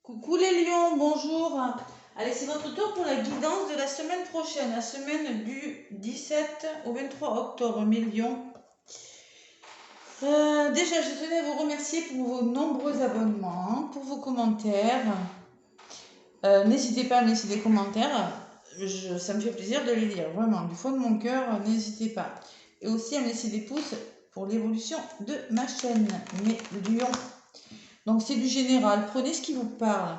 Coucou les lions, bonjour. Allez, c'est votre tour pour la guidance de la semaine prochaine, la semaine du 17 au 23 octobre, mes lions. Déjà, je tenais à vous remercier pour vos nombreux abonnements, pour vos commentaires. N'hésitez pas à me laisser des commentaires, ça me fait plaisir de les lire, vraiment, du fond de mon cœur, n'hésitez pas. Et aussi à me laisser des pouces pour l'évolution de ma chaîne, mes lions. Donc c'est du général, prenez ce qui vous parle.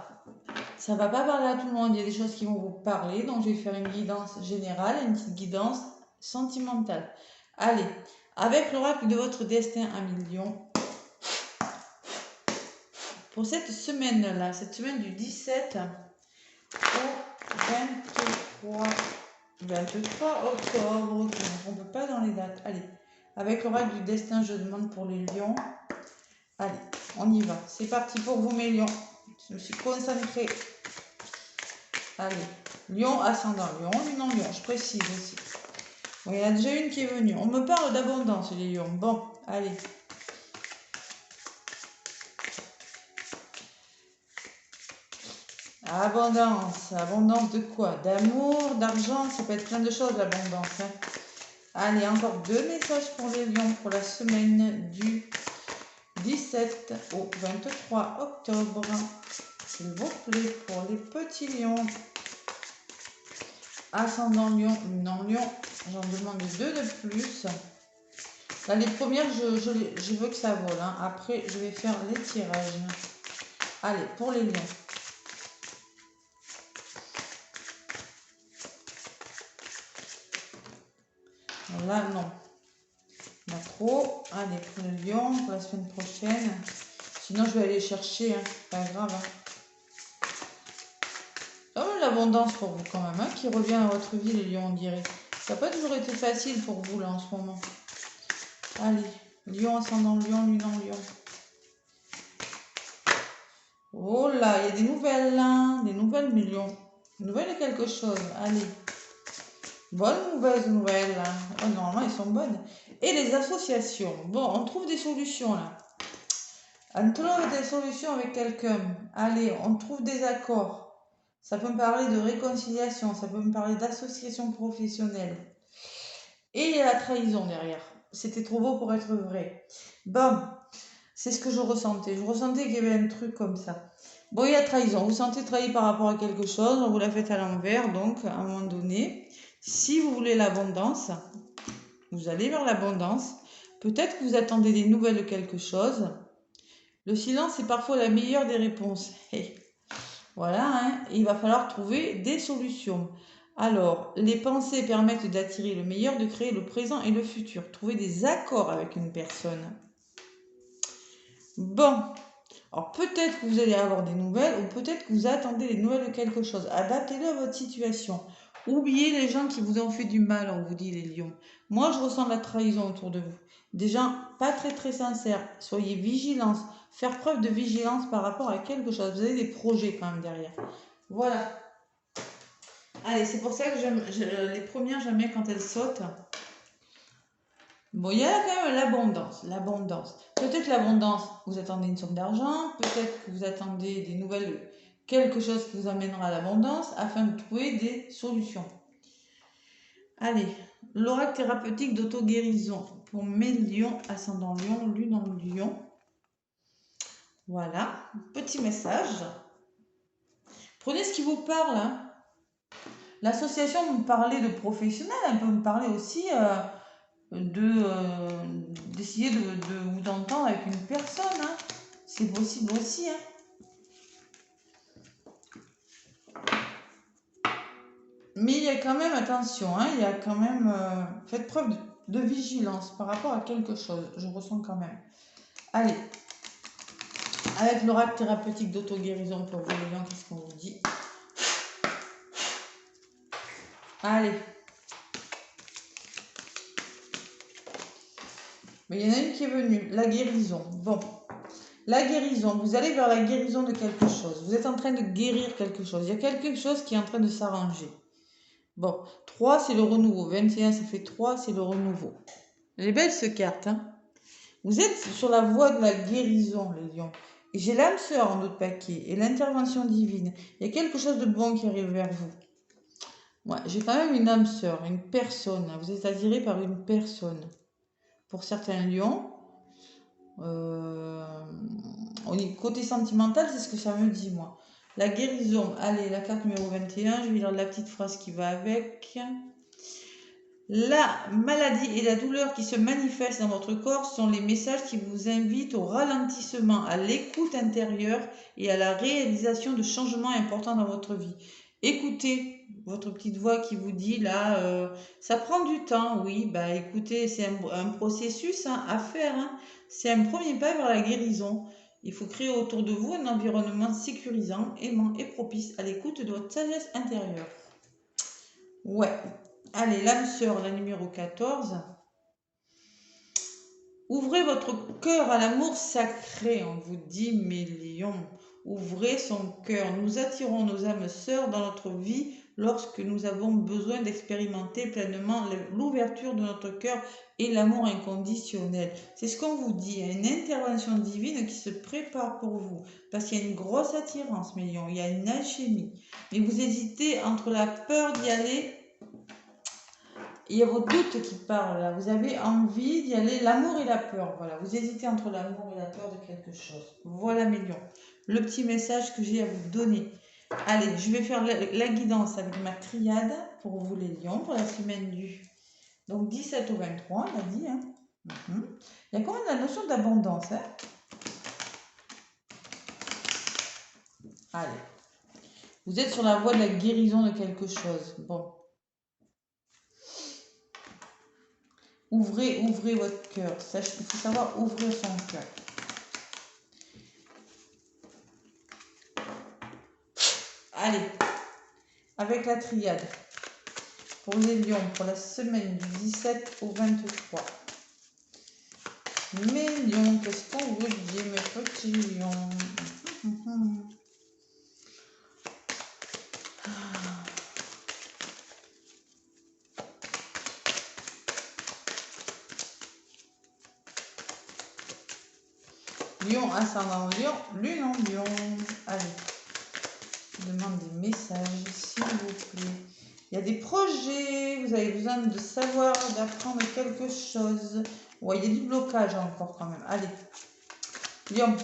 Ça va pas parler à tout le monde, il y a des choses qui vont vous parler, donc je vais faire une guidance générale et une petite guidance sentimentale. Allez, avec l'oracle de votre destin à millions, pour cette semaine-là, cette semaine du 17 au 23 octobre, on ne peut pas dans les dates. Allez, avec l'oracle du destin, je demande pour les lions. Allez, on y va, c'est parti pour vous mes lions. Je me suis concentrée. Allez, lion, ascendant lion, lune en lion, je précise aussi. Bon, il y en a déjà une qui est venue. On me parle d'abondance, les lions. Bon, allez. Abondance. Abondance de quoi? D'amour, d'argent, ça peut être plein de choses, l'abondance. Hein. Allez, encore 2 messages pour les lions pour la semaine du 17 au 23 octobre. S'il vous plaît, pour les petits lions. Ascendant lion, lune en lion, j'en demande 2 de plus. Là, les premières, je veux que ça vole. Hein. Après, je vais faire les tirages. Allez, pour les lions. Là, non. Il y en a trop. Allez, pour le lion, pour la semaine prochaine. Sinon, je vais aller chercher. Hein. Pas grave. Hein. L'abondance pour vous quand même, hein, qui revient à votre vie, les lions, on dirait. Ça n'a pas toujours été facile pour vous, là, en ce moment. Allez, lion, ascendant lion, lune en lion. Oh là, il y a des nouvelles, là. Des nouvelles, mes lions. Une nouvelle de quelque chose. Allez. Bonne ou mauvaise nouvelle, là. Oh, normalement, elles sont bonnes. Et les associations. Bon, on trouve des solutions, là. On trouve des solutions avec quelqu'un. Allez, on trouve des accords. Ça peut me parler de réconciliation, ça peut me parler d'association professionnelle. Et il y a la trahison derrière. C'était trop beau pour être vrai. Bon, c'est ce que je ressentais. Je ressentais qu'il y avait un truc comme ça. Bon, il y a trahison. Vous sentez trahi par rapport à quelque chose, on vous la fait à l'envers, donc à un moment donné. Si vous voulez l'abondance, vous allez vers l'abondance. Peut-être que vous attendez des nouvelles de quelque chose. Le silence est parfois la meilleure des réponses. Voilà, hein, il va falloir trouver des solutions. Alors, les pensées permettent d'attirer le meilleur, de créer le présent et le futur. Trouver des accords avec une personne. Bon, alors peut-être que vous allez avoir des nouvelles ou peut-être que vous attendez des nouvelles de quelque chose. Adaptez-le à votre situation. Oubliez les gens qui vous ont fait du mal, on vous dit les lions. Moi, je ressens de la trahison autour de vous. Des gens pas très sincères. Soyez vigilants. Faire preuve de vigilance par rapport à quelque chose. Vous avez des projets quand même derrière. Voilà. Allez, c'est pour ça que les premières, j'aime bien quand elles sautent. Bon, il y a quand même l'abondance. L'abondance. Peut-être l'abondance, vous attendez une somme d'argent. Peut-être que vous attendez des nouvelles, quelque chose qui vous amènera à l'abondance afin de trouver des solutions. Allez, l'oracle thérapeutique d'auto-guérison pour mes lions, ascendant lion, lune en lion. Voilà, petit message. Prenez ce qui vous parle. Hein. L'association me parlait de professionnels, elle peut me parler aussi d'essayer de vous entendre avec une personne. Hein. C'est possible aussi. Hein. Mais il y a quand même, attention, hein, il y a quand même, faites preuve de vigilance par rapport à quelque chose, je ressens quand même. Allez, avec l'oracle thérapeutique d'auto-guérison pour vous les lions, qu'est-ce qu'on vous dit? Allez. Mais il y en a une qui est venue, la guérison. Bon, la guérison, vous allez vers la guérison de quelque chose. Vous êtes en train de guérir quelque chose. Il y a quelque chose qui est en train de s'arranger. Bon, 3, c'est le renouveau. 21, ça fait 3, c'est le renouveau. Elle est belle, cette carte. Hein. Vous êtes sur la voie de la guérison, les lions. j'ai l'âme sœur en d'autres paquets et l'intervention divine. Il y a quelque chose de bon qui arrive vers vous. Ouais, j'ai quand même une âme sœur, une personne. Vous êtes attiré par une personne. Pour certains lions, côté sentimental, c'est ce que ça me dit, moi. La guérison, allez, la carte numéro 21, je vais lire la petite phrase qui va avec. La maladie et la douleur qui se manifestent dans votre corps sont les messages qui vous invitent au ralentissement, à l'écoute intérieure et à la réalisation de changements importants dans votre vie. Écoutez votre petite voix qui vous dit là, ça prend du temps, oui, bah écoutez, c'est un processus à faire, hein. C'est un premier pas vers la guérison. Il faut créer autour de vous un environnement sécurisant, aimant et propice à l'écoute de votre sagesse intérieure. Ouais. Allez, l'âme sœur, la numéro 14. Ouvrez votre cœur à l'amour sacré, on vous dit, mes lions. Ouvrez son cœur. Nous attirons nos âmes sœurs dans notre vie lorsque nous avons besoin d'expérimenter pleinement l'ouverture de notre cœur et l'amour inconditionnel. C'est ce qu'on vous dit, il y a une intervention divine qui se prépare pour vous. Parce qu'il y a une grosse attirance, mes lions, il y a une alchimie. Mais vous hésitez entre la peur d'y aller. Il y a vos doutes qui parlent là. Vous avez envie d'y aller, l'amour et la peur. Voilà, vous hésitez entre l'amour et la peur de quelque chose. Voilà mes lions. Le petit message que j'ai à vous donner. Allez, je vais faire la guidance avec ma triade pour vous les lions, pour la semaine du donc 17 au 23, on a dit. Hein. Il y a quand même la notion d'abondance. Hein. Allez. Vous êtes sur la voie de la guérison de quelque chose. Bon. Ouvrez votre cœur. Il faut savoir ouvrir son cœur. Allez, avec la triade. Pour les lions, pour la semaine du 17 au 23. Mes lions, qu'est-ce qu'on vous dit, mes petits lions? Lion, ascendant lion, lune en lion. Allez, je demande des messages, s'il vous plaît. Il y a des projets, vous avez besoin de savoir, d'apprendre quelque chose. Ouais, il y a du blocage encore quand même. Allez, lion,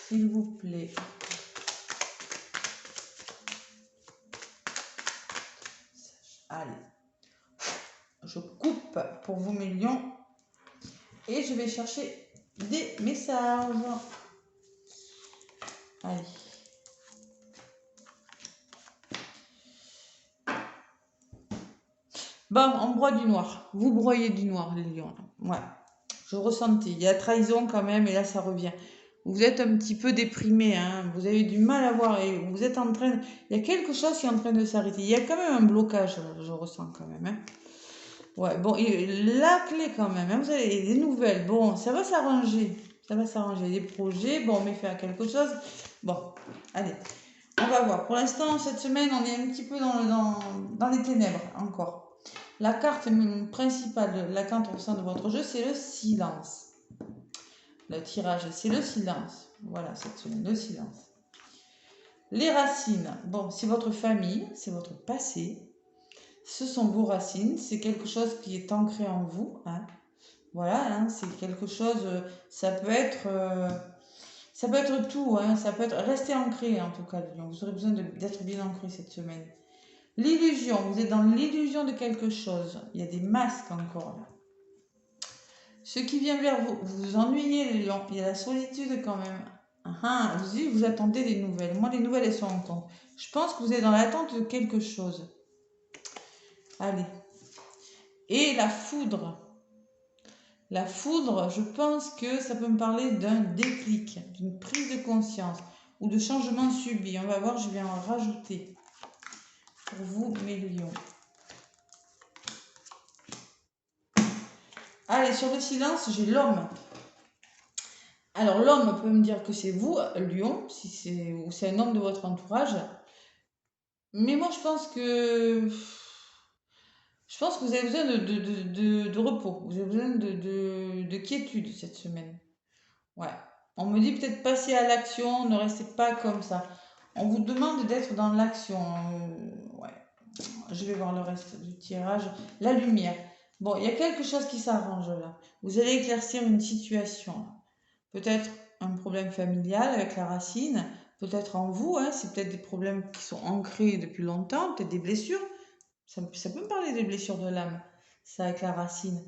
s'il vous plaît. Allez, je coupe pour vous mes lions. Et je vais chercher des messages. Allez. Bon, on broie du noir. Vous broyez du noir, les lions. Ouais. Je ressentais. Il y a trahison quand même, et là, ça revient. Vous êtes un petit peu déprimé, hein. Vous avez du mal à voir, et vous êtes en train... Il y a quelque chose qui est en train de s'arrêter. Il y a quand même un blocage, je ressens quand même, hein. Ouais, bon, et la clé quand même, hein, vous avez des nouvelles. Bon, ça va s'arranger. Ça va s'arranger. Des projets, bon, on met fait à quelque chose. Bon, allez, on va voir. Pour l'instant, cette semaine, on est un petit peu dans les ténèbres encore. La carte principale, la carte au sein de votre jeu, c'est le silence. Le tirage, c'est le silence. Voilà, cette semaine, le silence. Les racines, bon, c'est votre famille, c'est votre passé. Ce sont vos racines, c'est quelque chose qui est ancré en vous. Hein. Voilà, hein, c'est quelque chose, ça peut être tout, hein, ça peut être rester ancré en tout cas, Lion. Vous aurez besoin d'être bien ancré cette semaine. L'illusion, vous êtes dans l'illusion de quelque chose. Il y a des masques encore là. Ce qui vient vers vous, vous vous ennuyez les lions, il y a la solitude quand même. Vous attendez des nouvelles. Moi, les nouvelles, elles sont en compte. Je pense que vous êtes dans l'attente de quelque chose. Allez. Et la foudre. La foudre, je pense que ça peut me parler d'un déclic, d'une prise de conscience ou de changement subi. On va voir, je vais en rajouter pour vous, mes lions. Allez, sur le silence, j'ai l'homme. Alors, l'homme peut me dire que c'est vous, lion, ou c'est un homme de votre entourage. Mais moi, je pense que vous avez besoin de repos. Vous avez besoin de quiétude cette semaine. Ouais. On me dit peut-être passer à l'action, ne restez pas comme ça. On vous demande d'être dans l'action. Ouais. Je vais voir le reste du tirage. La lumière. Bon, il y a quelque chose qui s'arrange là. Vous allez éclaircir une situation. Peut-être un problème familial avec la racine. Peut-être en vous, hein, c'est peut-être des problèmes qui sont ancrés depuis longtemps, peut-être des blessures. Ça peut me parler des blessures de l'âme, ça avec la racine.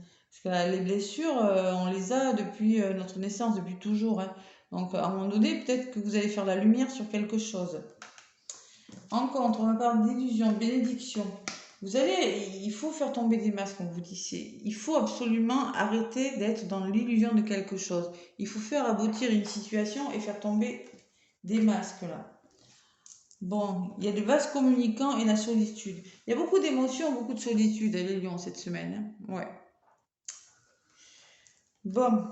Parce que les blessures, on les a depuis notre naissance, depuis toujours, hein. Donc à un moment donné, peut-être que vous allez faire la lumière sur quelque chose. En contre, on me parle d'illusion, de bénédiction. Il faut faire tomber des masques, on vous dit. Il faut absolument arrêter d'être dans l'illusion de quelque chose. Il faut faire aboutir une situation et faire tomber des masques là. Bon, il y a de vases communicants et la solitude. Il y a beaucoup d'émotions, beaucoup de solitude, les lions, cette semaine, hein. Ouais. Bon.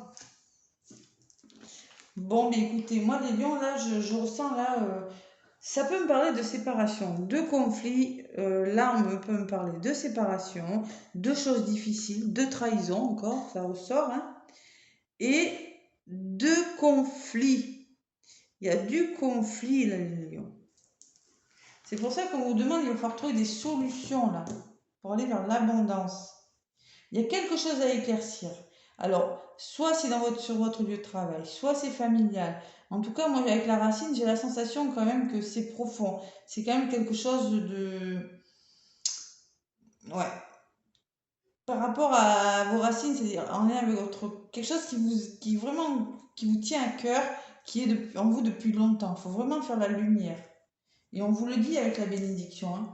Bon, mais écoutez, moi, les lions, là, je ressens, là, ça peut me parler de séparation, de conflit. Là, peut me parler de séparation, de choses difficiles, de trahison, encore, ça ressort, hein. Et de conflit. Il y a du conflit, là, les lions. C'est pour ça qu'on vous demande, il va falloir trouver des solutions là, pour aller vers l'abondance. Il y a quelque chose à éclaircir. Alors, soit c'est sur votre lieu de travail, soit c'est familial. En tout cas, moi, avec la racine, j'ai la sensation quand même que c'est profond. C'est quand même quelque chose de... Ouais. Par rapport à vos racines, c'est-à-dire en lien avec quelque chose qui vous tient à cœur, qui est en vous depuis longtemps. Il faut vraiment faire la lumière. Et on vous le dit avec la bénédiction, hein.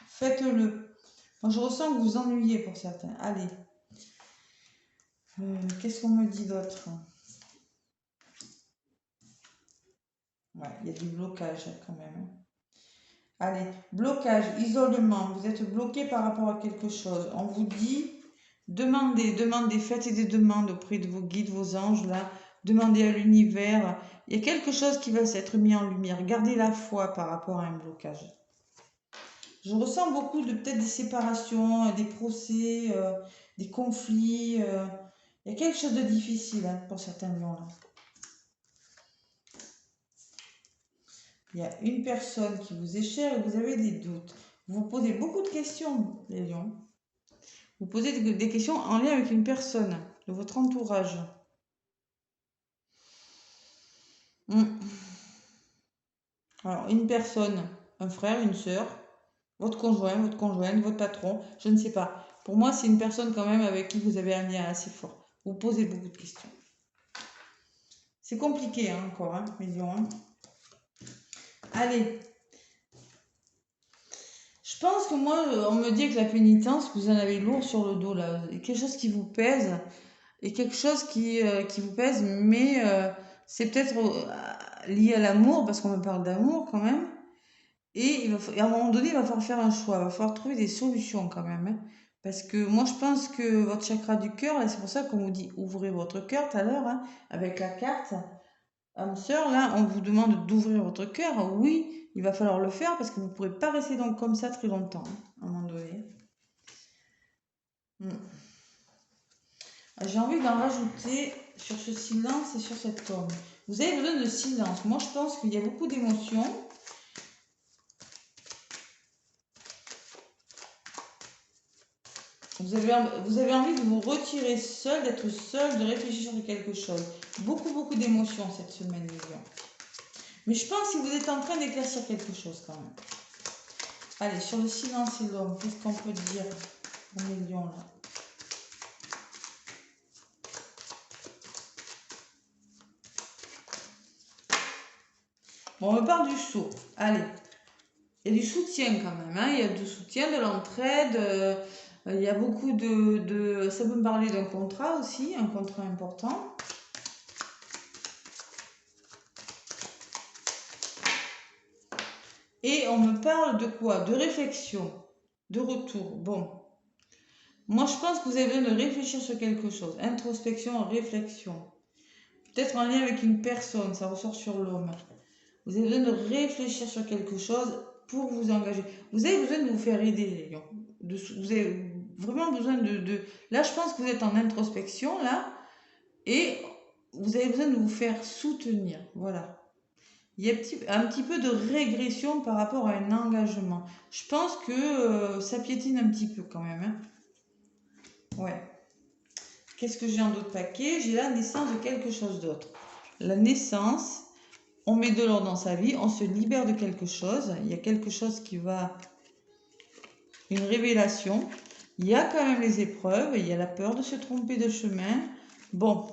Faites-le. Moi, je ressens que vous vous ennuyez pour certains. Allez. Qu'est-ce qu'on me dit d'autre? Ouais, il y a du blocage quand même. Allez, blocage, isolement. Vous êtes bloqué par rapport à quelque chose. On vous dit, demandez, faites des demandes auprès de vos guides, vos anges, là. Demandez à l'univers. Il y a quelque chose qui va s'être mis en lumière. Gardez la foi par rapport à un blocage. Je ressens beaucoup de peut-être des séparations, des procès, des conflits. Il y a quelque chose de difficile, hein, pour certains lions là. Il y a une personne qui vous est chère et vous avez des doutes. Vous posez beaucoup de questions, les lions. Vous posez des questions en lien avec une personne de votre entourage. Alors, une personne, un frère, une sœur, votre conjoint, votre conjointe, votre patron, je ne sais pas. Pour moi, c'est une personne quand même avec qui vous avez un lien assez fort. Vous posez beaucoup de questions. C'est compliqué, hein, encore, hein, mes lions, hein. Allez. Je pense que moi, on me dit que la pénitence, vous en avez lourd sur le dos, là. Quelque chose qui vous pèse, et quelque chose qui vous pèse, mais c'est peut-être lié à l'amour, parce qu'on me parle d'amour quand même. Et à un moment donné, il va falloir faire un choix, il va falloir trouver des solutions quand même, hein. Parce que moi, je pense que votre chakra du cœur, c'est pour ça qu'on vous dit ouvrez votre cœur tout à l'heure, hein, avec la carte. Âme sœur, là, on vous demande d'ouvrir votre cœur. Oui, il va falloir le faire parce que vous ne pourrez pas rester donc comme ça très longtemps, hein, à un moment donné. J'ai envie d'en rajouter sur ce silence et sur cette tombe. Vous avez besoin de silence. Moi, je pense qu'il y a beaucoup d'émotions. Vous avez envie de vous retirer seul, d'être seul, de réfléchir sur quelque chose. Beaucoup d'émotions cette semaine, les lions. Mais je pense que vous êtes en train d'éclaircir quelque chose quand même. Allez, sur le silence et l'homme, qu'est-ce qu'on peut dire aux lions là? Bon, on me parle du saut. Allez. Il y a du soutien quand même, hein. Il y a du soutien, de l'entraide. Il y a beaucoup ça peut me parler d'un contrat aussi, un contrat important. Et on me parle de quoi? De réflexion, de retour. Bon. Moi, je pense que vous avez besoin de réfléchir sur quelque chose. Introspection, réflexion. Peut-être en lien avec une personne, ça ressort sur l'homme. Vous avez besoin de réfléchir sur quelque chose pour vous engager. Vous avez besoin de vous faire aider, les lions. Vous avez vraiment besoin de... Là, je pense que vous êtes en introspection, là. Et vous avez besoin de vous faire soutenir. Voilà. Il y a un petit peu de régression par rapport à un engagement. Je pense que ça piétine un petit peu quand même. Hein. Ouais. Qu'est-ce que j'ai en d'autres paquets? J'ai la naissance de quelque chose d'autre. La naissance, on met de l'ordre dans sa vie, on se libère de quelque chose. Il y a quelque chose qui va... Une révélation. Il y a quand même les épreuves, il y a la peur de se tromper de chemin. Bon,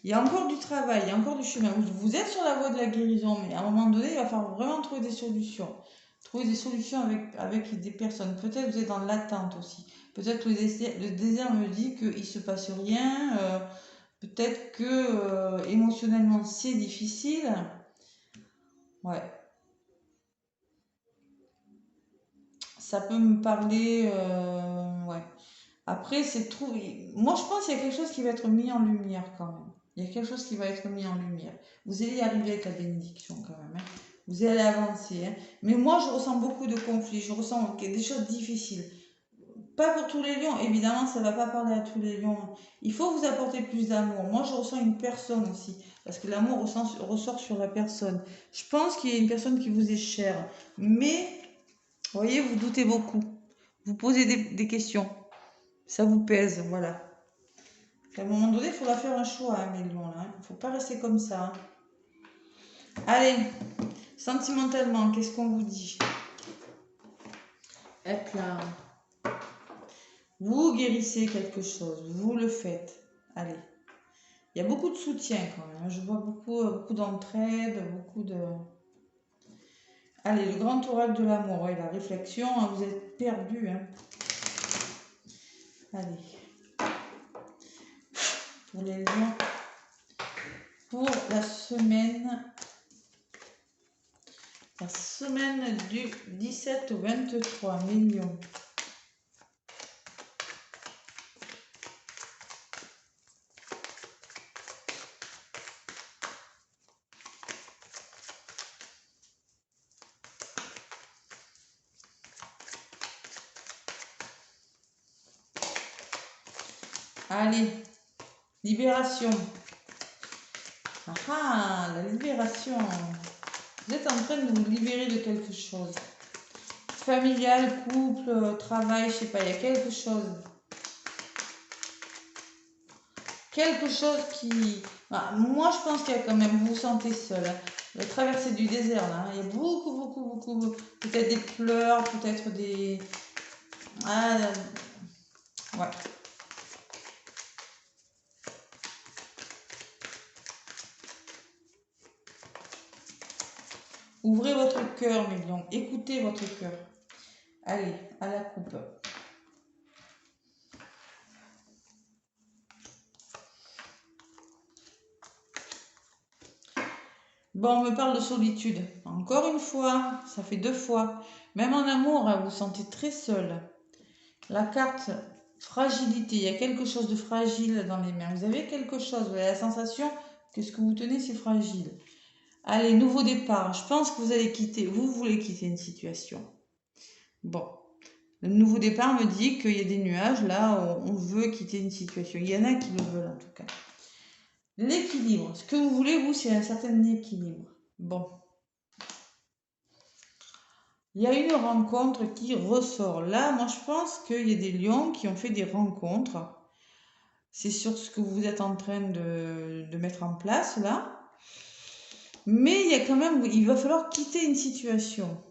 il y a encore du travail, il y a encore du chemin. Vous êtes sur la voie de la guérison, mais à un moment donné, il va falloir vraiment trouver des solutions. Trouver des solutions avec des personnes. Peut-être vous êtes dans l'attente aussi. Peut-être que le désert me dit qu'il ne se passe rien. Peut-être que émotionnellement, c'est difficile. Ouais. Ça peut me parler... ouais. Après, c'est trop... Moi, je pense qu'il y a quelque chose qui va être mis en lumière quand même. Il y a quelque chose qui va être mis en lumière. Vous allez y arriver avec la bénédiction quand même. Hein. Vous allez avancer. Hein. Mais moi, je ressens beaucoup de conflits. Je ressens des choses difficiles. Pas pour tous les lions. Évidemment, ça ne va pas parler à tous les lions. Il faut vous apporter plus d'amour. Moi, je ressens une personne aussi. Parce que l'amour ressort sur la personne. Je pense qu'il y a une personne qui vous est chère. Mais, vous voyez, vous doutez beaucoup. Vous posez des questions. Ça vous pèse, voilà. À un moment donné, il faudra faire un choix, hein, mes lions, là. Il ne faut pas rester comme ça. Hein. Allez, sentimentalement, qu'est-ce qu'on vous dit? Être là. Vous guérissez quelque chose, vous le faites. Allez. Il y a beaucoup de soutien quand même. Je vois beaucoup d'entraide, beaucoup de... Allez, le grand oral de l'amour, ouais, la réflexion, hein, vous êtes perdu. Hein. Allez. Pour les lions. Pour la semaine du 17 au 23 millions. Allez, libération. Ah, la libération. Vous êtes en train de vous libérer de quelque chose. Familial, couple, travail, je sais pas, il y a quelque chose. Quelque chose qui... Ah, moi, je pense qu'il y a quand même, vous vous sentez seul. Hein. La traversée du désert, là, hein. Il y a beaucoup, peut-être des pleurs, peut-être des... Ah, ouais. Ouvrez votre cœur, mes lions. Écoutez votre cœur. Allez, à la coupe. Bon, on me parle de solitude. Encore une fois, ça fait 2 fois. Même en amour, vous vous sentez très seul. La carte fragilité, il y a quelque chose de fragile dans les mains. Vous avez quelque chose, vous avez la sensation que ce que vous tenez, c'est fragile. Allez, nouveau départ. Je pense que vous allez quitter, vous voulez quitter une situation. Bon, le nouveau départ me dit qu'il y a des nuages, là, on veut quitter une situation. Il y en a qui le veulent en tout cas. L'équilibre. Ce que vous voulez, vous, c'est un certain équilibre. Bon. Il y a une rencontre qui ressort. Là, moi, je pense qu'il y a des lions qui ont fait des rencontres. C'est sur ce que vous êtes en train de mettre en place, là. Mais il y a quand même, il va falloir quitter une situation.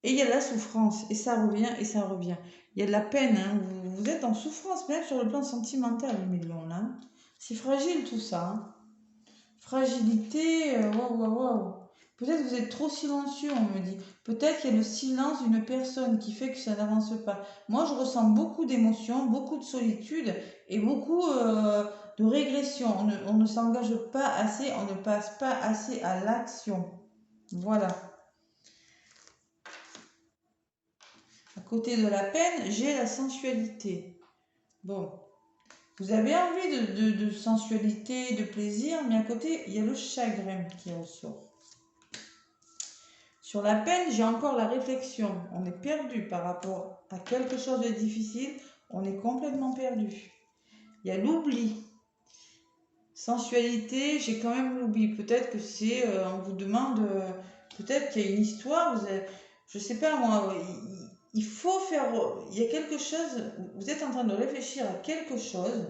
Et il y a de la souffrance. Et ça revient, et ça revient. Il y a de la peine. Hein. Vous êtes en souffrance, même sur le plan sentimental, les millions, là. C'est fragile, tout ça. Hein. Fragilité, waouh. Peut-être que vous êtes trop silencieux, on me dit. Peut-être qu'il y a le silence d'une personne qui fait que ça n'avance pas. Moi, je ressens beaucoup d'émotions, beaucoup de solitude et beaucoup de régression. On ne s'engage pas assez, on ne passe pas assez à l'action. Voilà. À côté de la peine, j'ai la sensualité. Bon. Vous avez envie de sensualité, de plaisir, mais à côté, il y a le chagrin qui ressort. Sur la peine, j'ai encore la réflexion. On est perdu par rapport à quelque chose de difficile. On est complètement perdu. Il y a l'oubli. Sensualité, j'ai quand même l'oubli. Peut-être que c'est, on vous demande, peut-être qu'il y a une histoire, je sais pas moi, il faut faire, il y a quelque chose, vous êtes en train de réfléchir à quelque chose.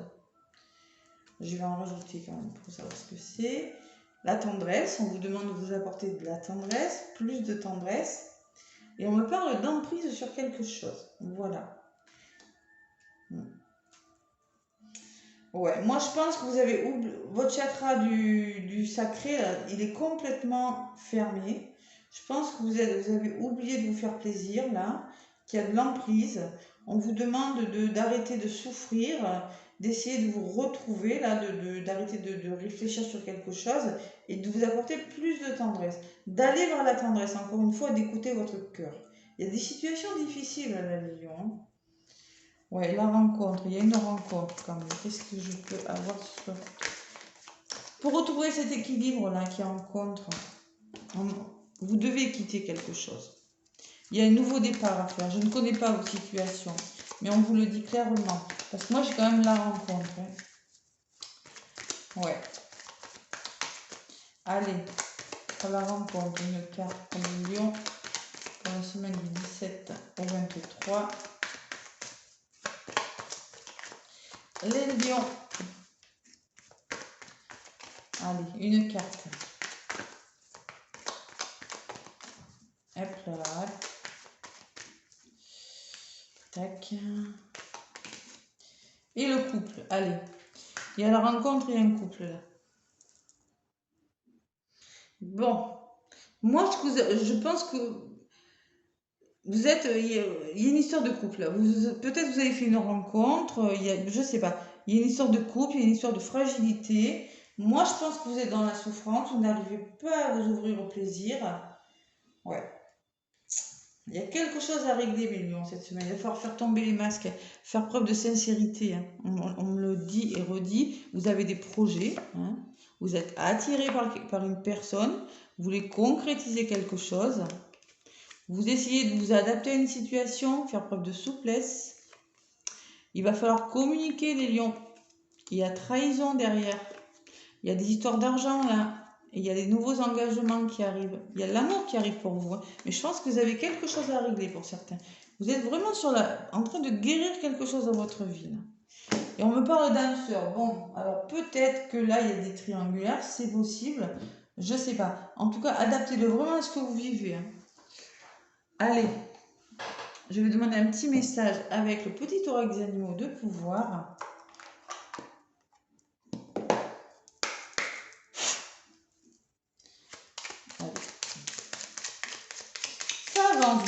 Je vais en rajouter quand même pour savoir ce que c'est. La tendresse, on vous demande de vous apporter de la tendresse, plus de tendresse. Et on me parle d'emprise sur quelque chose. Voilà. Ouais, moi je pense que vous avez oublié, votre chakra du sacré, là, il est complètement fermé. Je pense que vous avez oublié de vous faire plaisir, là, qu'il y a de l'emprise. On vous demande d'arrêter de souffrir, d'essayer de vous retrouver, là, d'arrêter de réfléchir sur quelque chose et de vous apporter plus de tendresse. D'aller vers la tendresse, encore une fois, d'écouter votre cœur. Il y a des situations difficiles à la Lion, hein. Ouais, la rencontre, il y a une rencontre quand même. Qu'est-ce que je peux avoir sur... Pour retrouver cet équilibre-là qui rencontre, vous devez quitter quelque chose. Il y a un nouveau départ à faire. Je ne connais pas vos situations, mais on vous le dit clairement. Parce que moi, j'ai quand même la rencontre. Hein. Ouais. Allez, pour la rencontre, une carte pour le lion pour la semaine du 17 au 23. Les lions. Allez, une carte. Hop là. Tac. Et le couple. Allez. Il y a la rencontre et un couple là. Bon. Moi, je pense que vous êtes... Il y a une histoire de couple là. Peut-être vous avez fait une rencontre. Je sais pas. Il y a une histoire de couple, il y a une histoire de fragilité. Moi, je pense que vous êtes dans la souffrance. Vous n'arrivez pas à vous ouvrir au plaisir. Ouais. Il y a quelque chose à régler, mes lions, cette semaine. Il va falloir faire tomber les masques, faire preuve de sincérité. Hein. On me le dit et redit. Vous avez des projets. Hein. Vous êtes attiré par une personne. Vous voulez concrétiser quelque chose. Vous essayez de vous adapter à une situation, faire preuve de souplesse. Il va falloir communiquer, les lions. Il y a trahison derrière. Il y a des histoires d'argent là. Et il y a des nouveaux engagements qui arrivent. Il y a l'amour qui arrive pour vous. Hein. Mais je pense que vous avez quelque chose à régler pour certains. Vous êtes vraiment en train de guérir quelque chose dans votre vie. Là. Et on me parle d'âme sœur. Bon, alors peut-être que là, il y a des triangulaires. C'est possible. Je ne sais pas. En tout cas, adaptez-le vraiment à ce que vous vivez. Hein. Allez. Je vais demander un petit message avec le petit oracle des animaux de pouvoir.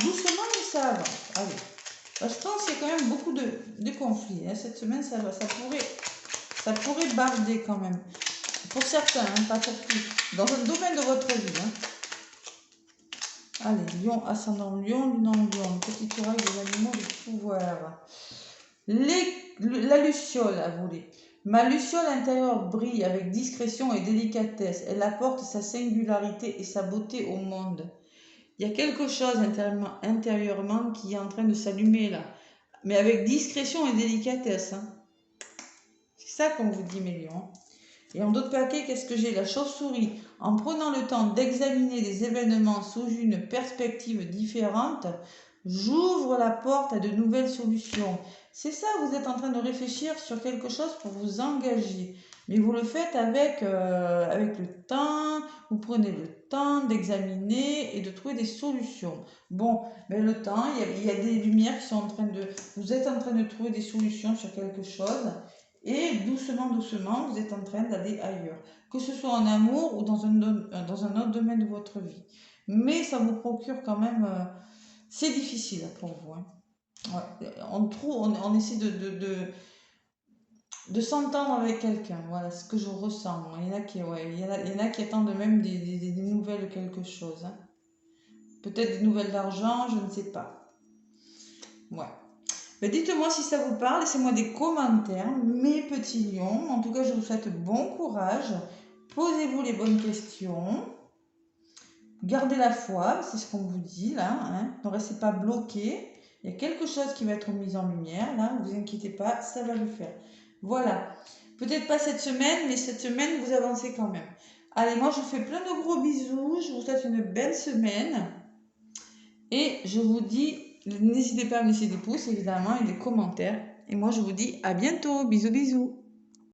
Doucement, mais ça avance. Allez. Je pense qu'il y a quand même beaucoup de conflits. Hein. Cette semaine, ça pourrait barder quand même. Pour certains, hein, pas pour tous. Dans un domaine de votre vie. Hein. Allez, lion, ascendant lion, lune en lion. Petit oracle des animaux de pouvoir. La luciole à voler. Ma luciole intérieure brille avec discrétion et délicatesse. Elle apporte sa singularité et sa beauté au monde. Il y a quelque chose intérieurement qui est en train de s'allumer là. Mais avec discrétion et délicatesse. Hein. C'est ça qu'on vous dit, mes lions. Et en d'autres paquets, qu'est-ce que j'ai? La chauve-souris. En prenant le temps d'examiner les événements sous une perspective différente, j'ouvre la porte à de nouvelles solutions. C'est ça, vous êtes en train de réfléchir sur quelque chose pour vous engager. Mais vous le faites avec le temps, vous prenez le temps d'examiner et de trouver des solutions. Bon, mais le temps, il y a des lumières qui sont en train de... Vous êtes en train de trouver des solutions sur quelque chose et doucement, doucement, vous êtes en train d'aller ailleurs. Que ce soit en amour ou dans un autre domaine de votre vie. Mais ça vous procure quand même... c'est difficile pour vous. Hein. Ouais. On essaie de s'entendre avec quelqu'un, voilà ce que je ressens. Il y en a qui attendent même des nouvelles quelque chose. Hein. Peut-être des nouvelles d'argent, je ne sais pas. Ouais. Mais dites-moi si ça vous parle, laissez-moi des commentaires, mes petits lions. En tout cas, je vous souhaite bon courage. Posez-vous les bonnes questions. Gardez la foi, c'est ce qu'on vous dit là. Hein. Ne restez pas bloqués. Il y a quelque chose qui va être mis en lumière là. Ne vous inquiétez pas, ça va le faire. Voilà. Peut-être pas cette semaine, mais cette semaine, vous avancez quand même. Allez, moi, je vous fais plein de gros bisous. Je vous souhaite une belle semaine. Et je vous dis, n'hésitez pas à me laisser des pouces, évidemment, et des commentaires. Et moi, je vous dis à bientôt. Bisous, bisous.